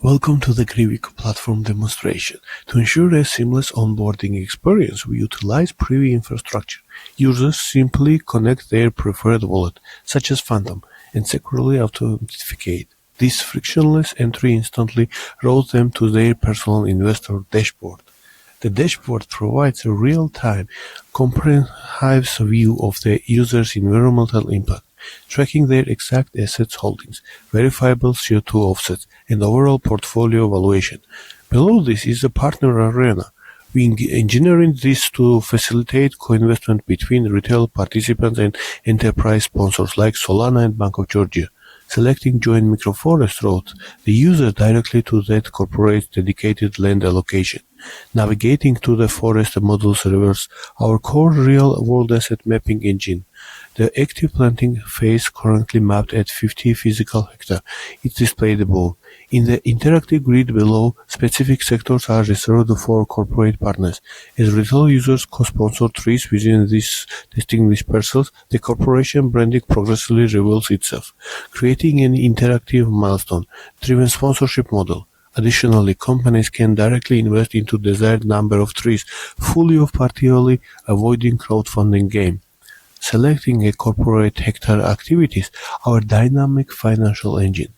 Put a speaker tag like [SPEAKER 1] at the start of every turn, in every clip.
[SPEAKER 1] Welcome to the GreWeCo platform demonstration. To ensure a seamless onboarding experience, we utilize Privy infrastructure. Users simply connect their preferred wallet, such as Phantom, and securely authenticate. This frictionless entry instantly routes them to their personal investor dashboard. The dashboard provides a real-time, comprehensive view of the user's environmental impact, tracking their exact assets holdings, verifiable CO2 offsets, and overall portfolio valuation. Below this is the partner arena. We engineering this to facilitate co-investment between retail participants and enterprise sponsors like Solana and Bank of Georgia. Selecting Join Microforest routes the user directly to that corporate's dedicated land allocation. Navigating to the forest model servers, our core real-world asset mapping engine. The active planting phase currently mapped at 50 physical hectares is displayed above. In the interactive grid below, specific sectors are reserved for corporate partners. As retail users co-sponsor trees within these distinguished parcels, the corporation branding progressively reveals itself, creating an interactive milestone-driven sponsorship model. Additionally, companies can directly invest into desired number of trees, fully or partially avoiding crowdfunding game. Selecting a corporate hectare activities, our dynamic financial engine.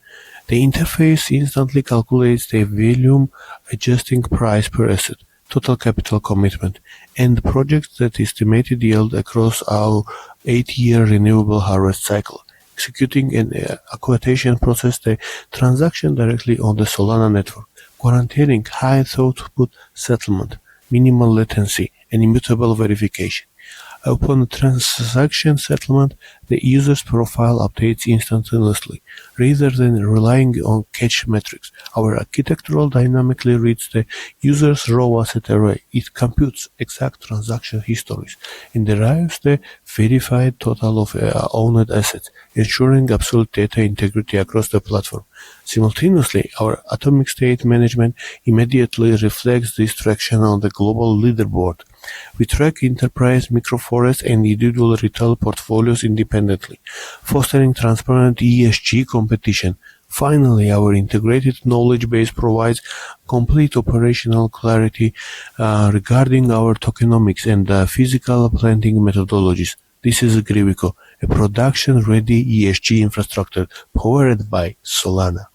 [SPEAKER 1] The interface instantly calculates the volume adjusting price per asset, total capital commitment, and projects that estimated yield across our 8-year renewable harvest cycle. Executing an acquisition process the transaction directly on the Solana network, guaranteeing high-throughput settlement, minimal latency, and immutable verification. Upon transaction settlement, the user's profile updates instantaneously, rather than relying on cache metrics. Our architectural dynamically reads the user's raw asset array. It computes exact transaction histories and derives the verified total of owned assets, ensuring absolute data integrity across the platform. Simultaneously, our atomic state management immediately reflects this traction on the global leaderboard. We track enterprise, microforest, and individual retail portfolios independently, fostering transparent ESG competition. Finally, our integrated knowledge base provides complete operational clarity regarding our tokenomics and physical planting methodologies. This is GreWeCo, a production-ready ESG infrastructure powered by Solana.